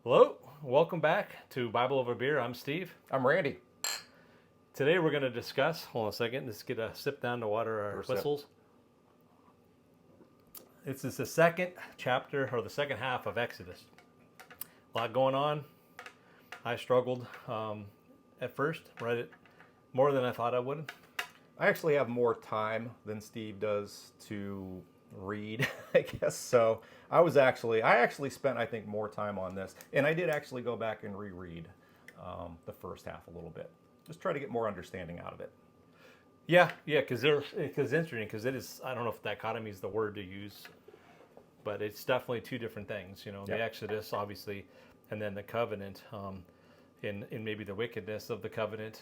Hello, welcome back to Bible Over Beer. I'm Steve. I'm Randy. Today we're going to discuss, hold on a second, let's get a sip down to water our First sip. whistles. This is the second chapter, or the second half of Exodus. A lot going on. I struggled at first, read it more than I thought I would. I actually have more time than Steve does to read, I guess. So I actually spent, I think, more time on this. And I did actually go back and reread the first half a little bit. Just try to get more understanding out of it. Yeah, because it's interesting, because it is, I don't know if dichotomy is the word to use, but it's definitely two different things, the Yep. Exodus, obviously, and then the covenant, in maybe the wickedness of the covenant.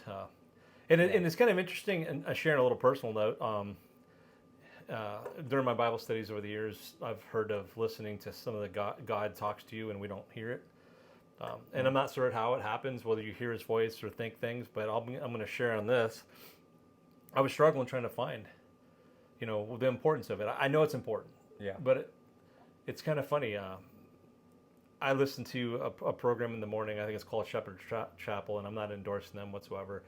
And it's kind of interesting, and sharing a little personal note, during my Bible studies over the years, I've heard of listening to some of the God talks to you and we don't hear it. And I'm not sure how it happens, whether you hear his voice or think things, but I'm going to share on this. I was struggling trying to find, the importance of it. I know it's important, Yeah. but it's kind of funny. I listen to a program in the morning. I think it's called Shepherd Chapel, and I'm not endorsing them whatsoever.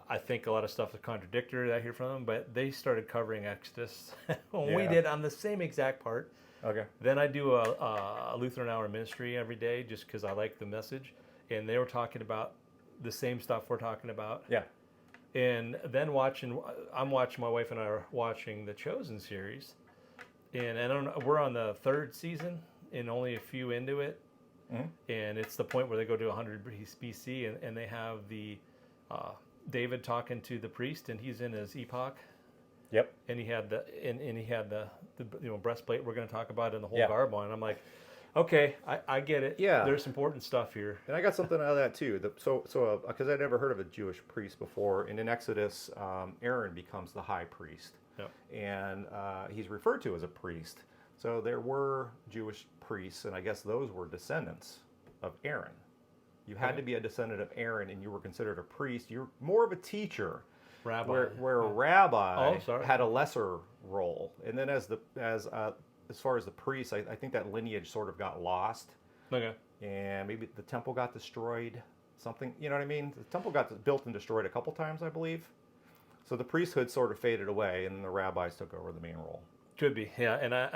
I think a lot of stuff is contradictory that I hear from them, but they started covering Exodus when we Yeah. did on the same exact part. Okay. Then I do a Lutheran Hour ministry every day just because I like the message, and they were talking about the same stuff we're talking about. Yeah. And then my wife and I are watching the Chosen series, and I don't know, we're on the third season and only a few into it, and it's the point where they go to 100 BC, and they have the David talking to the priest, and he's in his epoch, Yep. and he had the breastplate we're going to talk about, and the whole Yeah. garb on. I'm like, okay, I get it. Yeah. There's important stuff here. And I got something out of that too. Because I'd never heard of a Jewish priest before, and in Exodus, Aaron becomes the high priest, Yep. and he's referred to as a priest. So there were Jewish priests, and I guess those were descendants of Aaron. You had Okay. to be a descendant of Aaron, and you were considered a priest. You're more of a teacher, Rabbi. where a rabbi Oh, sorry. had a lesser role. And then as far as the priests, I think that lineage sort of got lost, Okay. and maybe the temple got destroyed. Something, you know what I mean? The temple got built and destroyed a couple times, I believe. So the priesthood sort of faded away, and the rabbis took over the main role. Could be, yeah. And I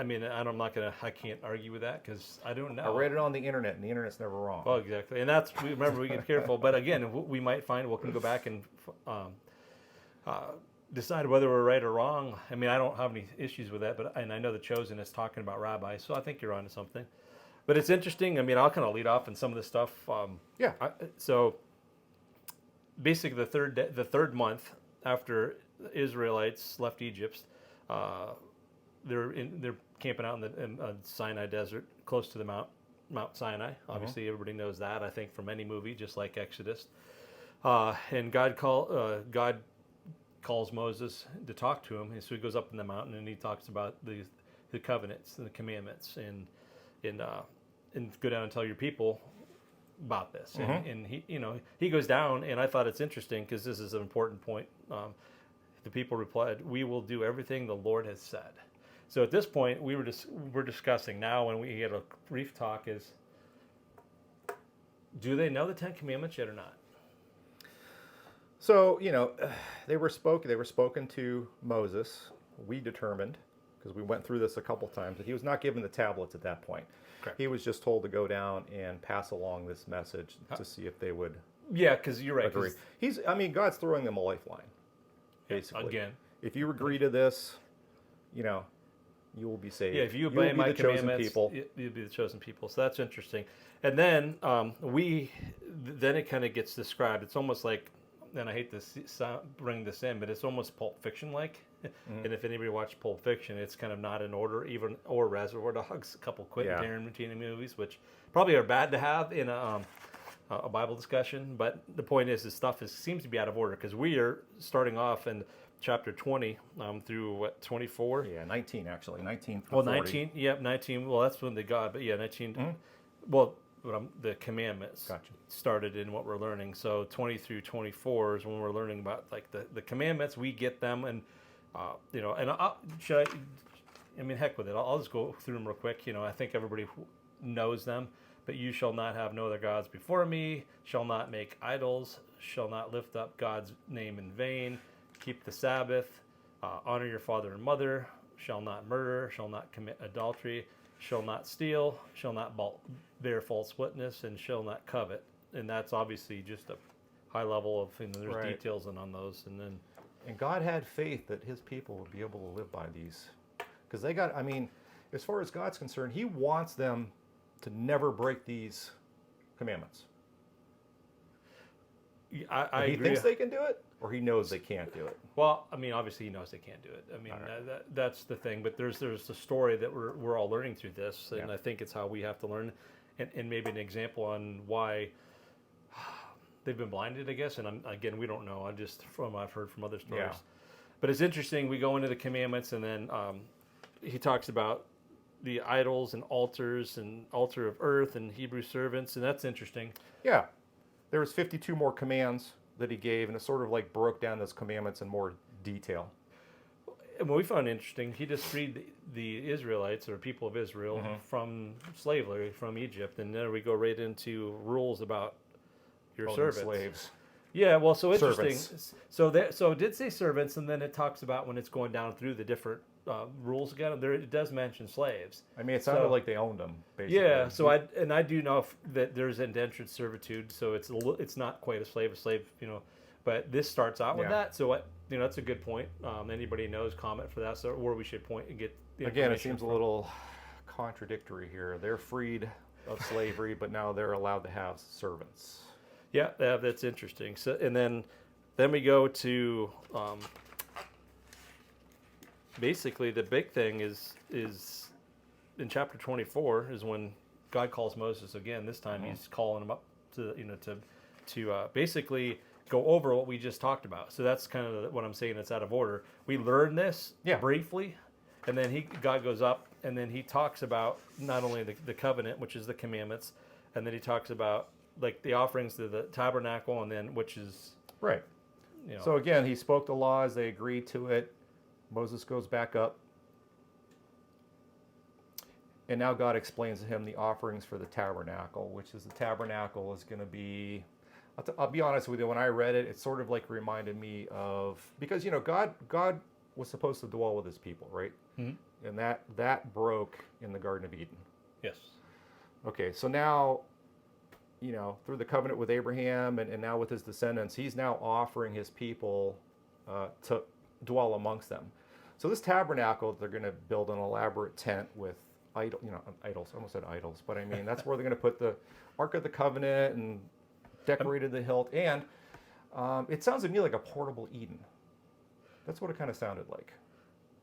can't argue with that because I don't know. I read it on the internet, and the internet's never wrong. Well, exactly, and remember we get careful. But again, we might find we can go back and decide whether we're right or wrong. I mean, I don't have any issues with that, and I know the Chosen is talking about rabbis, so I think you're onto something. But it's interesting. I mean, I'll kind of lead off in some of this stuff. Yeah. So basically, the third month after the Israelites left Egypt, they're camping out in the Sinai Desert, close to the Mount Sinai. Obviously, everybody knows that. I think from any movie, just like Exodus. And God calls Moses to talk to him, and so he goes up in the mountain and he talks about the covenants and the commandments, and go down and tell your people about this. And he goes down, and I thought it's interesting because this is an important point. The people replied, "We will do everything the Lord has said." So at this point, we're discussing now, when we had a brief talk, is do they know the Ten Commandments yet or not? So they were spoken to Moses. We determined, because we went through this a couple times, that he was not given the tablets at that point. Correct. He was just told to go down and pass along this message to see if they would Yeah, because you're right. agree. 'Cause God's throwing them a lifeline, basically. again, If you agree to this, you will be saved. yeah, if you will obey be my the chosen commandments, people. you'll be the chosen people. So that's interesting. And then then it kind of gets described. It's almost like, and I hate to bring this in, but it's almost Pulp Fiction like. And if anybody watched Pulp Fiction, it's kind of not in order, or Reservoir Dogs, a couple Quentin Tarantino movies, which probably are bad to have in a Bible discussion. But the point is, this stuff seems to be out of order, because we are starting off in chapter 20 through 24. Yeah, 19 actually, 19 through Well, 40. 19. Yep, 19. Well, that's when they got, but yeah, 19. Mm-hmm. Well, the commandments Gotcha. started in what we're learning. So 20 through 24 is when we're learning about like the commandments. We get them, and heck with it. I'll just go through them real quick. I think everybody knows them, But you shall not have no other gods before me, shall not make idols, shall not lift up God's name in vain, keep the Sabbath, honor your father and mother, shall not murder, shall not commit adultery, shall not steal, shall not bear false witness, and shall not covet. And that's obviously just a high level of, there's Right. details on those. And then, And God had faith that his people would be able to live by these. Because they got, I mean, as far as God's concerned, he wants them to never break these commandments. I he agree. thinks they can do it, or he knows they can't do it. Well, I mean, obviously he knows they can't do it. I mean, All right. that's the thing. But there's a story that we're all learning through this, and Yeah. I think it's how we have to learn, and maybe an example on why they've been blinded, I guess. And again, we don't know. I've heard from other stories. Yeah. But it's interesting. We go into the commandments, and then he talks about the idols and altars and altar of earth and Hebrew servants, and that's interesting. Yeah. There was 52 more commands that he gave, and it sort of like broke down those commandments in more detail. And what we found interesting, he just freed the Israelites or people of Israel from slavery from Egypt, and then we go right into rules about your Owning servants. slaves. Yeah, well, so interesting. Servants. So it did say servants, and then it talks about when it's going down through the different rules again. There it does mention slaves. I mean, it sounded So- like they owned them, basically. Yeah, so I do know that there's indentured servitude, so it's not quite a slave, but this starts out with Yeah. that. So that's a good point. Anybody knows, comment for that, so or we should point and get the Again, it information seems a from. little contradictory here. They're freed of slavery, but now they're allowed to have servants. Yeah, that's interesting. So and then we go to basically the big thing is in chapter 24 is when God calls Moses again. This time he's calling him up to basically go over what we just talked about. So that's kind of what I'm saying. It's out of order. We learned this briefly, and then God goes up, and then he talks about not only the covenant, which is the commandments, and then he talks about like the offerings to the tabernacle, and then which is Right. So again, he spoke the laws. They agreed to it. Moses goes back up. And now God explains to him the offerings for the tabernacle, which is the tabernacle is going to be, I'll be honest with you, when I read it, it sort of like reminded me of, because, God was supposed to dwell with his people, right? Mm-hmm. And that broke in the Garden of Eden. yes, Okay, so now, through the covenant with Abraham and now with his descendants, he's now offering his people to dwell amongst them. So this tabernacle, they're going to build an elaborate tent with idols. I almost said idols, but I mean, that's where they're going to put the Ark of the Covenant and decorated the hilt. And it sounds to me like a portable Eden. That's what it kind of sounded like.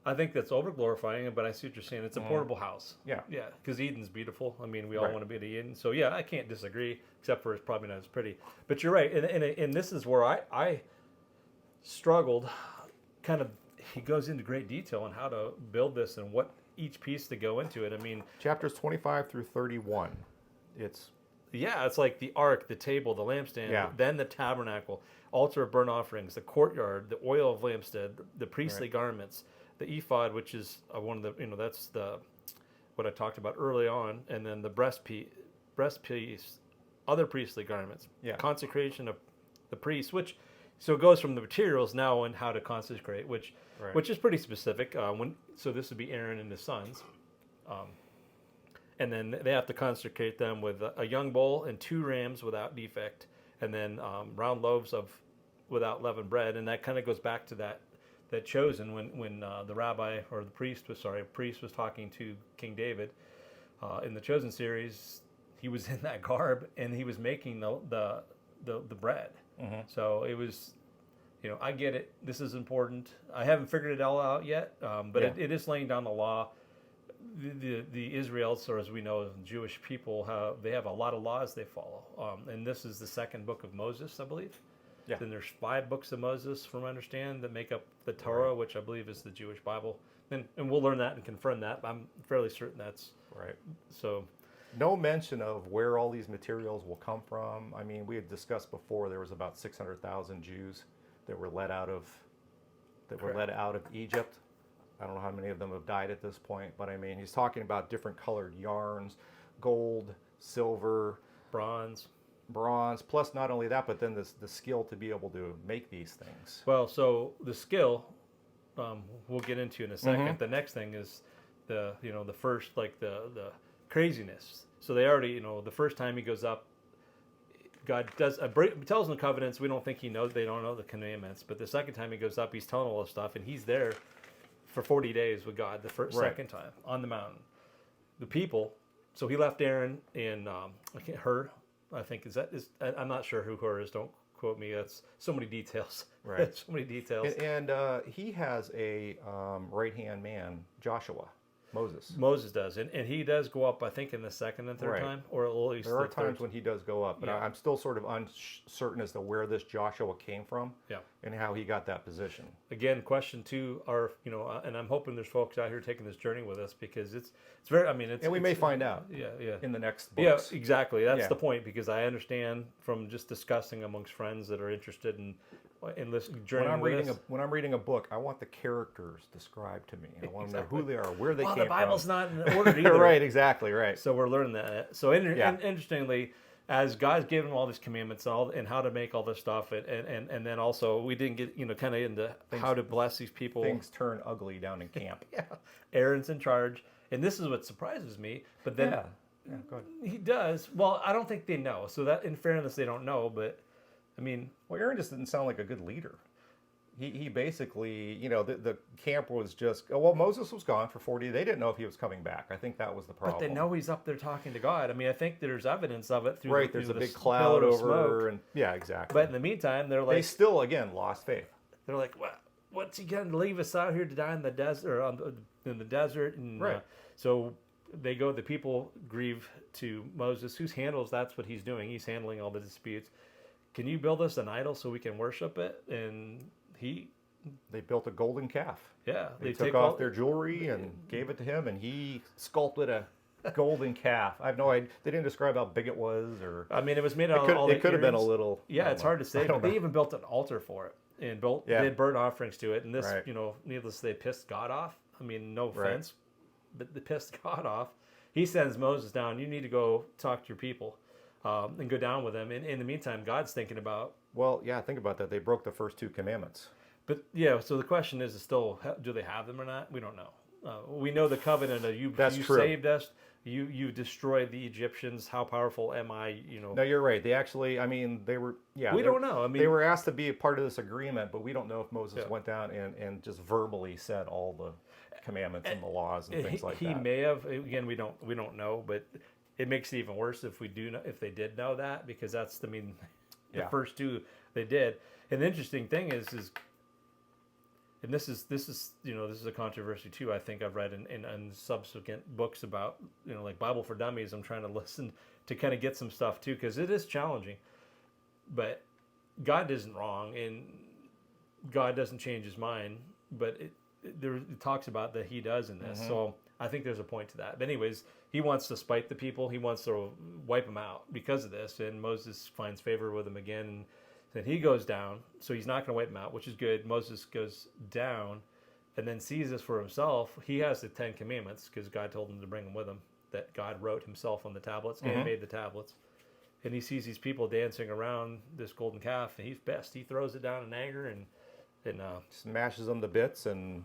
I think that's over glorifying it, but I see what you're saying. It's a portable house. Yeah. Yeah, because Eden's beautiful. I mean, we all Right. want to be to Eden. So, yeah, I can't disagree, except for it's probably not as pretty. But you're right. And this is where I struggled. Kind of, he goes into great detail on how to build this and what each piece to go into it. I mean, Chapters 25 through 31. It's yeah, it's like the ark, the table, the lampstand, Yeah. then the tabernacle, altar of burnt offerings, the courtyard, the oil of lampstand, the priestly garments, the ephod, which is one of the, that's the what I talked about early on, and then the breastpiece, other priestly garments, Yeah. consecration of the priest, which so it goes from the materials now and how to consecrate, which is pretty specific. So this would be Aaron and his sons. And then they have to consecrate them with a young bull and 2 rams without defect, and then round loaves of without leavened bread. And that kind of goes back to that chosen when the rabbi or the priest was talking to King David in the Chosen series. He was in that garb and he was making the bread. Mm-hmm. So it was, I get it. This is important. I haven't figured it all out yet, but it is laying down the law. The Israelites, or as we know, Jewish people, they have a lot of laws they follow. And this is the second book of Moses, I believe. Yeah. Then there's 5 books of Moses, from what I understand, that make up the Torah, which I believe is the Jewish Bible. And we'll learn that and confirm that. I'm fairly certain that's right. so. No mention of where all these materials will come from. I mean, we had discussed before there was about 600,000 Jews that were let out of Egypt. I don't know how many of them have died at this point, but I mean, he's talking about different colored yarns, gold, silver, bronze. bronze, plus not only that, but then the skill to be able to make these things. Well, so the skill, we'll get into in a second. Mhm. The next thing is the first, like the craziness. So they already, the first time he goes up, God tells them the covenants. We don't think they don't know the commandments. But the second time he goes up, he's telling all this stuff, and he's there for 40 days with God. The second time on the mountain, the people. So he left Aaron and Hur. I think I'm not sure who Hur is. Don't quote me. That's so many details. Right. So many details. And he has a right-hand man, Joshua, Moses. Moses does, and he does go up. I think in the second and third Right. time, or at least There are the third. times when he does go up, but Yeah. I'm still sort of uncertain as to where this Joshua came from Yeah. and how he got that position. Again, question two are and I'm hoping there's folks out here taking this journey with us because it's very. I mean, it's And we may find out Yeah. in the next Yeah, books. exactly. That's Yeah. the point because I understand from just discussing amongst friends that are interested in listening, journeying with us. When I'm reading a book, I want the characters described to me. I want to know who they are, where they Well, came the Bible's from. not in order either. Right, exactly, right. So we're learning that. So interestingly, as God's given all these commandments and how to make all this stuff, and then also we didn't get kind of into how to bless these people. Things turn ugly down in camp. Yeah, Aaron's in charge, and this is what surprises me. But then Yeah, go ahead. he does. Well, I don't think they know. So that, in fairness, they don't know. But I mean, Well, Aaron just didn't sound like a good leader. He basically, the camp was just, Moses was gone for 40. They didn't know if he was coming back. I think that was the problem. but they know he's up there talking to God. I mean, I think there's evidence of it through Right, the, there's a the big s- cloud pillar of over, smoke. and yeah, exactly. But in the meantime, they're they like, still, again, lost faith. what? What's he going to leave us out here to die in the desert? Or in the desert, and Right. so they go. The people grieve to Moses, who handles. That's what he's doing. He's handling all the disputes. Can you build us an idol so we can worship it? And They built a golden calf. yeah, They take took off their jewelry and gave it to him, and he sculpted a golden calf. I have no idea. They didn't describe how big it was, or I mean, it was made out of all it the could have been a earrings. little. Yeah, I it's don't hard know. to say, I don't but they know. even built an altar for it and Yeah. did burnt offerings to it. And this, Right. needless to say, pissed God off. I mean, no Right. offense, but they pissed God off. He sends Moses down. You need to go talk to your people and go down with them. And in the meantime, God's thinking about. Well, yeah, think about that. They broke the first two commandments. But yeah, so the question is still, do they have them or not? We don't know. We know the covenant of you That's true. saved us. You destroyed the Egyptians. How powerful am I? No, you're right. They actually, I mean, they were, yeah. We they- don't know. I mean, they were asked to be a part of this agreement, but we don't know if Moses Yeah. went down and just verbally said all the commandments and the laws and things like he that. may have. Again, we don't know, but it makes it even worse if we do know, if they did know that, because that's the the Yeah. first two they did. And the interesting thing is and this is this is a controversy too. I think I've read in subsequent books about like Bible for Dummies. I'm trying to listen to kind of get some stuff too, because it is challenging. But God isn't wrong, and God doesn't change His mind. But it talks about that He does in this. So I think there's a point to that. But anyways, He wants to spite the people. He wants to wipe them out because of this. And Moses finds favor with him again. And then he goes down. So he's not going to wipe them out, which is good. Moses goes down and then sees this for himself. He has the 10 Commandments because God told him to bring them with him, that God wrote himself on the tablets and made the tablets. And he sees these people dancing around this golden calf, and he's pissed. He throws it down in anger and Smashes them to bits, and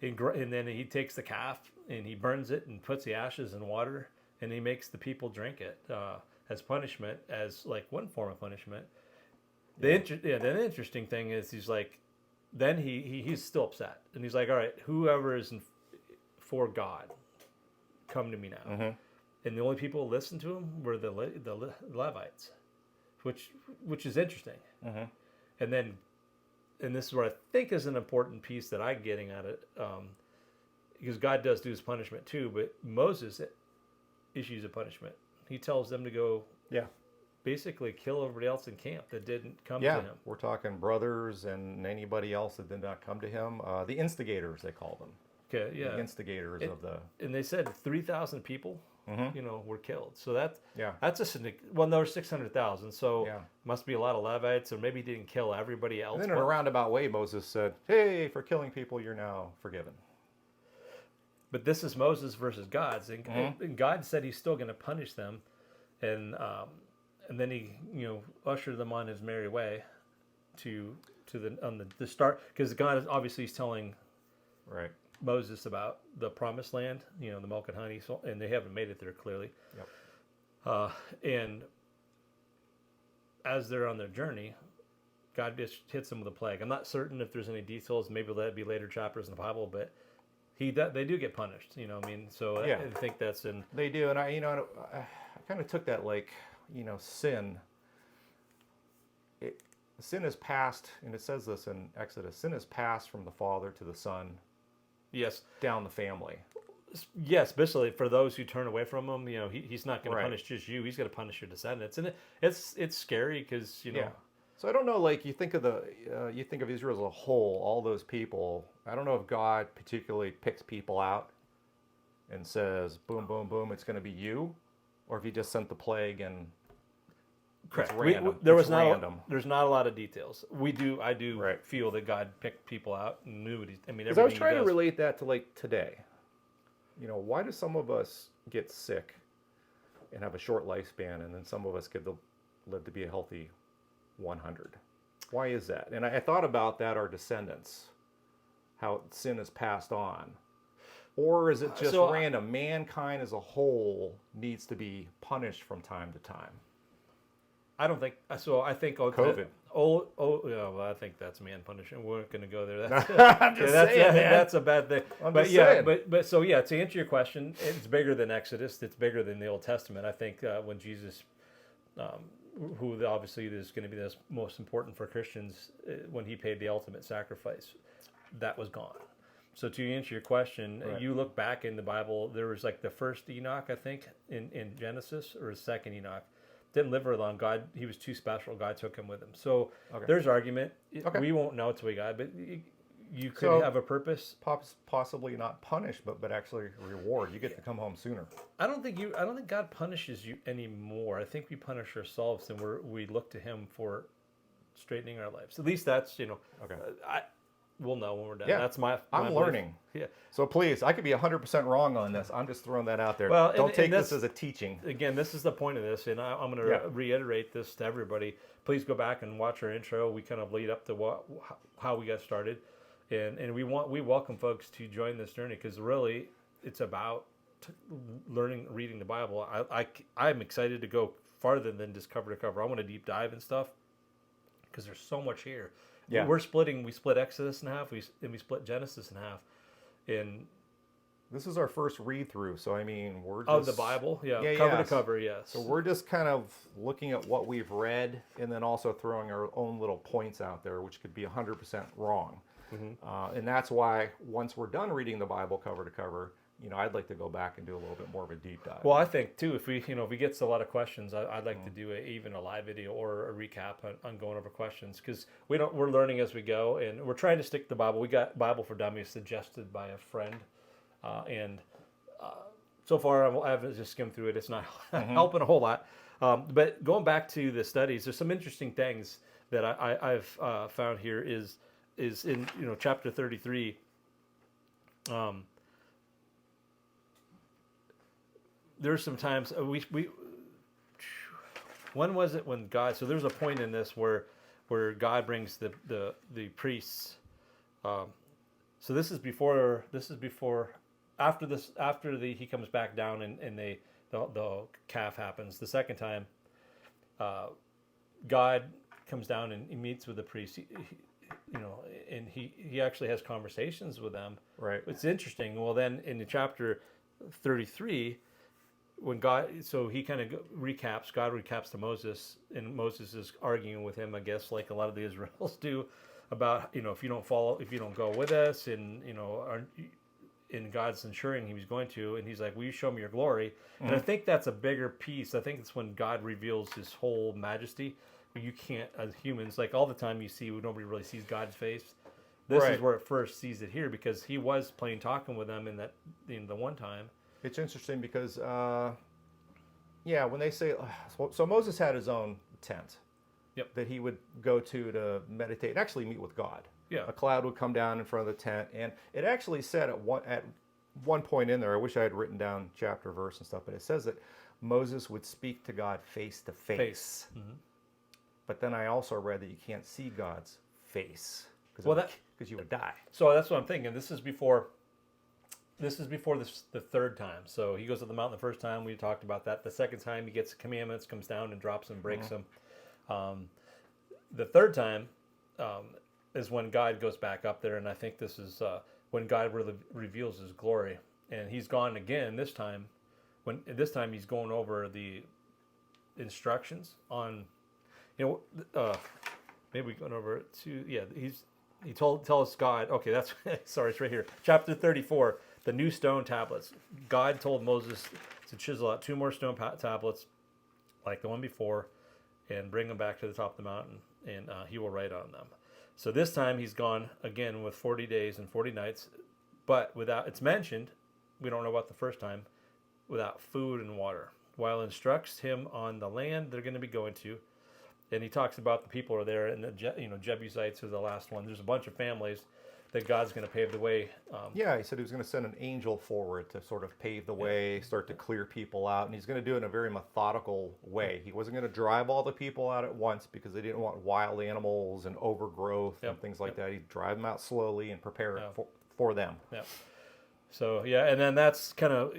then he takes the calf and he burns it and puts the ashes in water, and he makes the people drink it as punishment, as like one form of punishment. The interesting thing is he's like, then he's still upset, and he's like, all right, whoever is for God, come to me now. And the only people who listened to him were the Levites, which is interesting. And then. And this is what I think is an important piece that I'm getting at it, because God does do his punishment too, but Moses issues a punishment. He tells them to go, basically kill everybody else in camp that didn't come to him. We're talking brothers and anybody else that did not come to him. The instigators, they call them. Okay, yeah. The instigators of the. And they said 3,000 people, were killed. So that's there were 600,000. So must be a lot of Levites, or maybe he didn't kill everybody else. And then in a roundabout way, Moses said, "Hey, for killing people, you're now forgiven." But this is Moses versus God's, and God said He's still going to punish them. and then he ushered them on his merry way to the start, because God is obviously he's telling Right. Moses about the promised land, the milk and honey, and they haven't made it there clearly. Yep. And as they're on their journey, God just hits them with a plague. I'm not certain if there's any details. Maybe that'd be later chapters in the Bible, but they do get punished. So Yeah. I think that's in. They do, and I kind of took that like, sin. Sin is passed, and it says this in Exodus. Sin is passed from the father to the son, Yes. down the family. Yes, especially for those who turn away from him. He's not going Right. to punish just you. He's going to punish your descendants, and it's scary because Yeah. So I don't know, like you think of Israel as a whole, all those people. I don't know if God particularly picks people out and says, boom, boom, boom, it's going to be you, or if he just sent the plague and correct. it's random. There It's was not. random. There's not a lot of details. I do Right. feel that God picked people out and knew what he. I mean, Because I was everything he trying to does. relate that to like today. Why do some of us get sick and have a short lifespan, and then some of us get to live to be a healthy 100? Why is that? And I thought about that, our descendants, how sin is passed on. Or is it just So, random? Mankind as a whole needs to be punished from time to time. I don't think so. I think COVID. Yeah, well, I think that's man punishment. We're not going to go there. That's, I'm just saying, man. that's a bad thing. I'm But just yeah, saying. but so yeah, to answer your question, it's bigger than Exodus. It's bigger than the Old Testament. I think when Jesus, who obviously is going to be the most important for Christians, when he paid the ultimate sacrifice, that was gone. So to answer your question, Right. you look back in the Bible, there was like the first Enoch, I think, in Genesis, or the second Enoch. Didn't live very long. God, he was too special. God took him with him. So Okay. there's argument. Okay. We won't know until we got, but you could So- have a purpose. Possibly not punish, but actually reward. You get to come home sooner. I don't think God punishes you anymore. I think we punish ourselves, and we look to Him for straightening our lives. At least that's Okay. we'll know when we're done. Yeah. That's my I'm belief. learning. Yeah. So please, I could be 100% wrong on this. I'm just throwing that out there. Well, Don't and take this that's- as a teaching. Again, this is the point of this, and I'm going to Yeah. reiterate this to everybody. Please go back and watch our intro. We kind of lead up to how we got started, and we welcome folks to join this journey, because really it's about reading the Bible. I'm excited to go farther than just cover to cover. I want to deep dive and stuff, because there's so much here. Yeah. We split Exodus in half, and we split Genesis in half, and This is our first read through, so I mean, we're just... of the Bible, Yeah, cover yeah. to cover, yes. So we're just kind of looking at what we've read, and then also throwing our own little points out there, which could be 100% wrong. And that's why once we're done reading the Bible cover to cover, I'd like to go back and do a little bit more of a deep dive. Well, I think too, if we get a lot of questions, I'd like to do even a live video or a recap on going over questions, because we're learning as we go, and we're trying to stick to the Bible. We got Bible for Dummies suggested by a friend, and so far I've just skimmed through it. It's not helping a whole lot, but going back to the studies, there's some interesting things that I've found here is in chapter 33. There's some times when was it when God? So there's a point in this where God brings the priests. So this is before after he comes back down and the calf happens. The second time, God comes down and he meets with the priests. And he actually has conversations with them. Right. It's interesting. Well, then in the chapter 33. When God recaps to Moses, and Moses is arguing with him, I guess, like a lot of the Israelites do, about if you don't go with us, and and God's ensuring he was going to, and he's like, will you show me your glory? And I think that's a bigger piece. I think it's when God reveals his whole majesty. You can't, as humans, like all the time you see, nobody really sees God's face. This is Right. where it first sees it here, because he was plain talking with them in the one time. It's interesting because, when they say, so Moses had his own tent Yep. that he would go to meditate and actually meet with God. Yeah. A cloud would come down in front of the tent, and it actually said at one point in there, I wish I had written down chapter, verse, and stuff, but it says that Moses would speak to God face to face. Face. Mm-hmm. But then I also read that you can't see God's face Well, because you would die. So that's what I'm thinking. This is before the third time. So he goes to the mountain the first time. We talked about that. The second time he gets commandments, comes down and drops them, breaks them. The third time is when God goes back up there, and I think this is when God really reveals His glory. And He's gone again this time. This time He's going over the instructions on, maybe we going over it too. Yeah, he tells God. Okay, that's sorry, it's right here, chapter 34. The new stone tablets. God told Moses to chisel out 2 more stone tablets, like the one before, and bring them back to the top of the mountain, and He will write on them. So this time He's gone again with 40 days and 40 nights, but without, it's mentioned, we don't know about the first time, without food and water, while instructs him on the land they're going to be going to. And he talks about the people are there, and the Jebusites are the last one. There's a bunch of families that God's going to pave the way. Yeah, he said he was going to send an angel forward to sort of pave the way, start to clear people out, and he's going to do it in a very methodical way. He wasn't going to drive all the people out at once because they didn't want wild animals and overgrowth and things like that. He'd drive them out slowly and prepare it for them. Yeah. So, and then that's kind of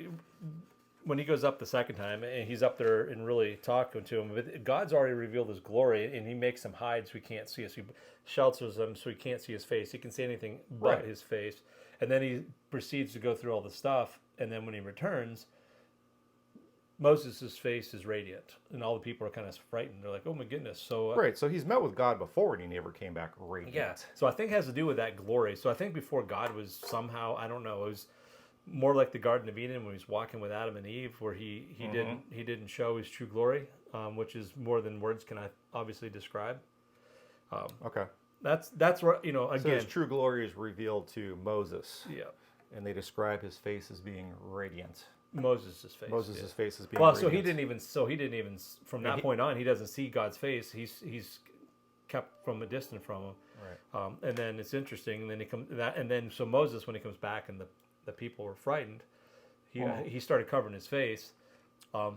when he goes up the second time, and he's up there and really talking to him. But God's already revealed His glory, and He makes him hide so he can't see us. He shelters him so he can't see his face. He can see anything but his face. And then he proceeds to go through all the stuff. And then when he returns, Moses' face is radiant, and all the people are kind of frightened. They're like, "Oh my goodness!" So so he's met with God before, and he never came back radiant. Yeah. So I think it has to do with that glory. So I think before God was somehow, I don't know, it was more like the Garden of Eden when he was walking with Adam and Eve, where he didn't show His true glory, which is more than words can obviously describe. Okay. That's where again. So His true glory is revealed to Moses. Yeah. And they describe His face as being radiant. Moses' face. Moses' face as being well. radiant. So he didn't even from that point on. He doesn't see God's face. He's kept from a distance from Him. Right. And then it's interesting. And then so Moses, when he comes back and the people were frightened, he started covering his face. Of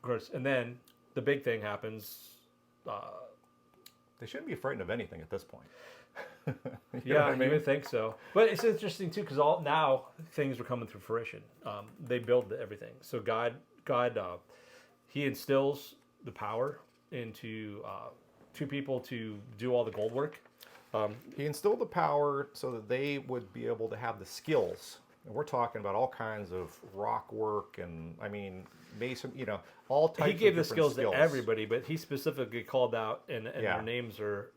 course, and then the big thing happens. They shouldn't be frightened of anything at this point. I would think so. But it's interesting too, because now things are coming through fruition. They build everything. So God, He instills the power into 2 people to do all the gold work. He instilled the power so that they would be able to have the skills. And we're talking about all kinds of rock work and, mason, all types of He gave the different skills to everybody, but He specifically called out, and their names are,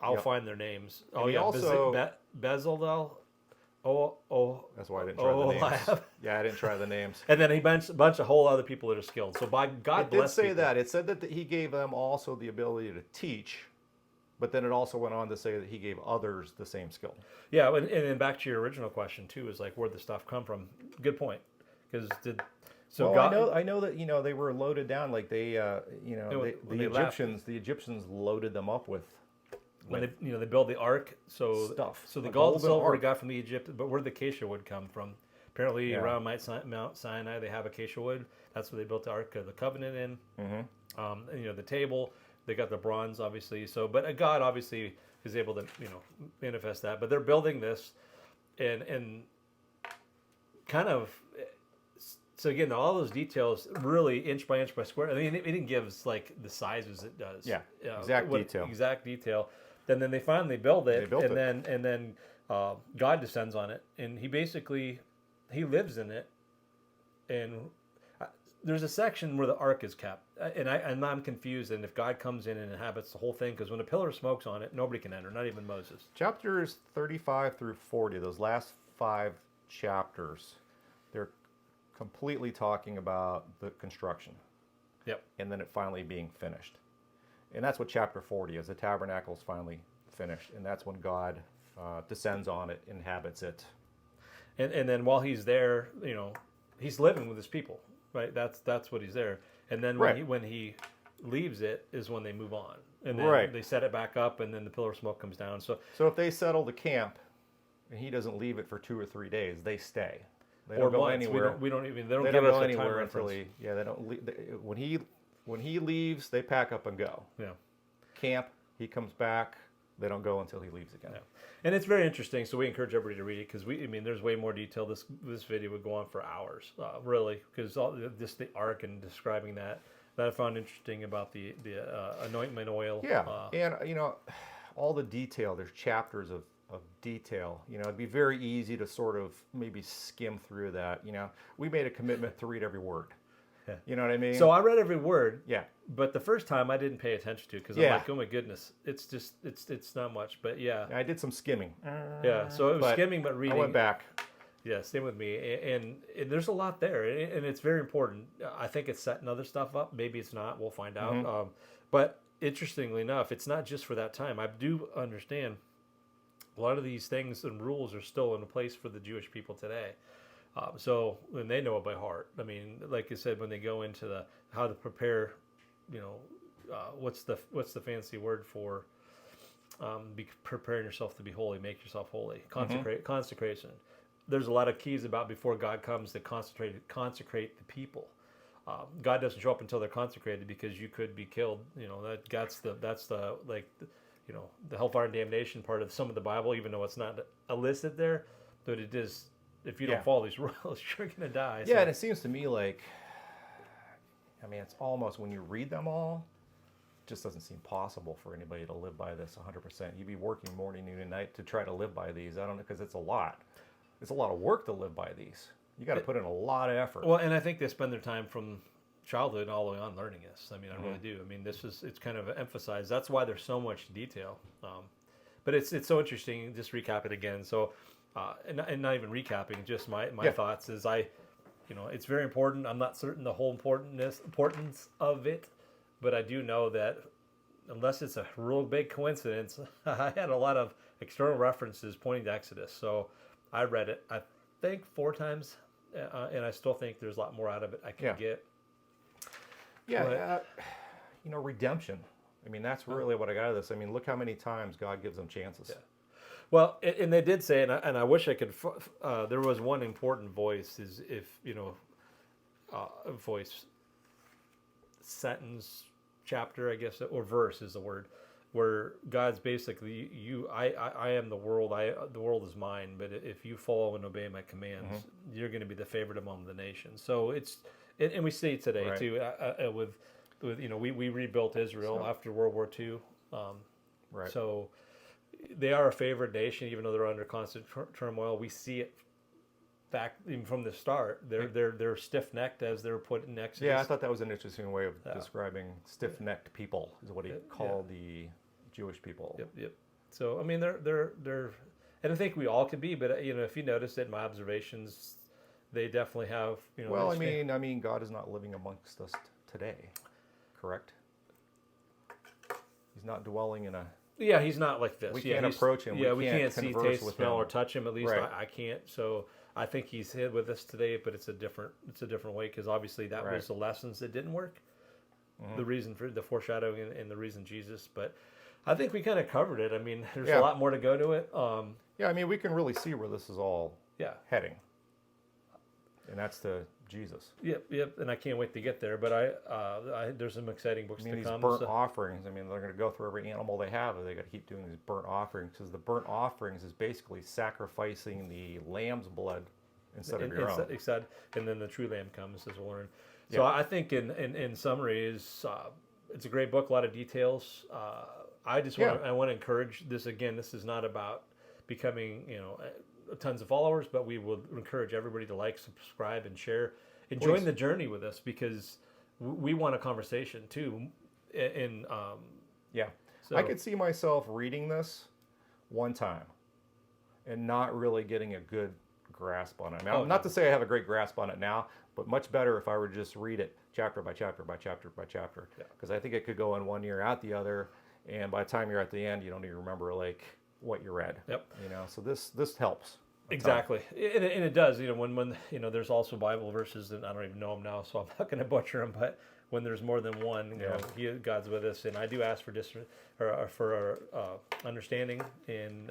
I'll find their names. And he also... Bezalel. That's why I didn't try the names. Yeah, I didn't try the names. And then he mentioned a bunch of whole other people that are skilled. So by God bless It did say people. that. It said that He gave them also the ability to teach, but then it also went on to say that He gave others the same skill. Yeah, and then back to your original question too, is like where'd the stuff come from? Good point. Because I know that they were loaded down like they the Egyptians loaded them up with when they build the ark. So stuff. So the gold and silver we got from the Egypt, but where did the acacia wood come from? Apparently around Mount Sinai they have acacia wood. That's where they built the Ark of the Covenant in. Mm-hmm. And, the table. They got the bronze, obviously. So, but God obviously is able to, manifest that. But they're building this, and kind of. So again, all those details, really inch by square. I mean, it didn't give us like the sizes it does. Yeah, exact detail. Then they finally build it, and then God descends on it, and He basically lives in it, and. There's a section where the ark is kept, and I'm confused. And if God comes in and inhabits the whole thing, because when a pillar of smoke's on it, nobody can enter, not even Moses. Chapters 35 through 40, those last 5 chapters, they're completely talking about the construction. Yep. And then it finally being finished. And that's what chapter 40 is. The tabernacle's finally finished, and that's when God descends on it, inhabits it. And then while He's there, He's living with His people. Right, that's what He's there, and then when he leaves it is when they move on, and then they set it back up, and then the pillar of smoke comes down. So if they settle the camp, and He doesn't leave it for 2 or 3 days, they stay. They or don't go months. anywhere. We don't even. They don't They give don't us go a time anywhere until reference. they don't leave. When he leaves, they pack up and go. Yeah. Camp. He comes back. They don't go until he leaves again. Yeah. And it's very interesting. So we encourage everybody to read it because there's way more detail. This video would go on for hours, really, because just the arc and describing that I found interesting about the anointment oil. Yeah, and all the detail. There's chapters of detail. It'd be very easy to sort of maybe skim through that. We made a commitment to read every word. Yeah. You know what I mean? So I read every word. Yeah. But the first time I didn't pay attention to because I'm like, oh my goodness, it's just it's not much. But yeah. I did some skimming. Yeah. So it was skimming, but reading. I went back. Yeah, same with me. And there's a lot there, and it's very important. I think it's setting other stuff up. Maybe it's not. We'll find out. Mm-hmm. But interestingly enough, it's not just for that time. I do understand a lot of these things and rules are still in place for the Jewish people today. And they know it by heart. I mean, like I said, when they go into how to prepare, what's the fancy word for preparing yourself to be holy, make yourself holy, consecration. There's a lot of keys about before God comes to consecrate the people. God doesn't show up until they're consecrated because you could be killed. That's the hellfire and damnation part of some of the Bible, even though it's not listed there, but it is. If you don't follow these rules, you're gonna die. Yeah, and it seems to me like, it's almost when you read them all, it just doesn't seem possible for anybody to live by this 100%. You'd be working morning, noon, and night to try to live by these. I don't know, because it's a lot. It's a lot of work to live by these. You got to put in a lot of effort. Well, and I think they spend their time from childhood all the way on learning this. I really do. It's kind of emphasized. That's why there's so much detail. But it's so interesting. Just recap it again. So, and not even recapping, just my thoughts is it's very important. I'm not certain the whole importance of it, but I do know that unless it's a real big coincidence, I had a lot of external references pointing to Exodus. So I read it, I think 4 times, and I still think there's a lot more out of it I can get. Yeah, redemption. That's really what I got out of this. Look how many times God gives them chances. Yeah. Well, and they did say, and I wish I could. There was one important voice, is if voice, sentence, chapter, I guess, or verse is the word, where God's basically I am the world. The world is mine. But if you follow and obey my commands, you're going to be the favorite among the nations. So and we see it today too. With we rebuilt Israel after World War II. Right. So they are a favored nation, even though they're under constant turmoil. We see it back even from the start. They're stiff-necked as they're put in Exodus. Yeah, I thought that was an interesting way of describing stiff-necked people, is what he called the Jewish people. Yep. So they're and I think we all could be, but if you notice it in my observations, they definitely have. Well, God is not living amongst us today, correct? He's not dwelling in a. Yeah, he's not like this. We can't approach him. Yeah, we can't see, taste, smell, him. or touch him. At least Right. I can't. So I think he's here with us today, but it's a different way because obviously that was the lessons that didn't work. The reason for the foreshadowing and the reason Jesus. But I think we kind of covered it. There's a lot more to go to it. We can really see where this is all heading, and that's to Jesus. Yep. And I can't wait to get there. But I there's some exciting books to these come. burnt offerings. They're going to go through every animal they have. They got to keep doing these burnt offerings because the burnt offerings is basically sacrificing the lamb's blood instead of your own. And then the true lamb comes, as we'll learn. So I think in summary is it's a great book, a lot of details. I just want to encourage this again. This is not about becoming tons of followers, but we will encourage everybody to like, subscribe, and share, and join the journey with us because we want a conversation too. I could see myself reading this one time and not really getting a good grasp on it. Not to say I have a great grasp on it now, but much better if I were to just read it chapter by chapter by chapter by chapter. Because I think it could go in one year out the other, and by the time you're at the end, you don't even remember what you read. Yep. So this helps. Exactly, and it does. When there's also Bible verses, and I don't even know them now, so I'm not going to butcher them. But when there's more than one, God's with us, and I do ask for understanding, and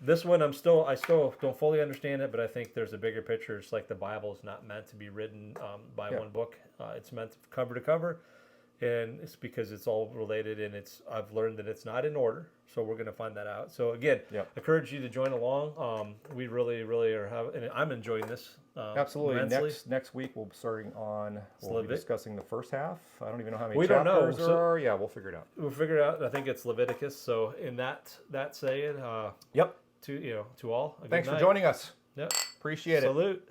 This one, I still don't fully understand it, but I think there's a bigger picture. It's like the Bible is not meant to be written by Yeah. one book. It's meant cover to cover, and it's because it's all related. And I've learned that it's not in order, so we're going to find that out. So again, Yep. encourage you to join along. We really, really are having, and I'm enjoying this. Absolutely. immensely. Next week we'll be starting on. We'll be Levit- discussing the first half. I don't even know how many We don't know, chapters there so- are. Yeah, we'll figure it out. We'll figure it out. I think it's Leviticus. So in that saying, Yep. to all. A good Thanks for night. joining us. Yep. Appreciate it. Salute.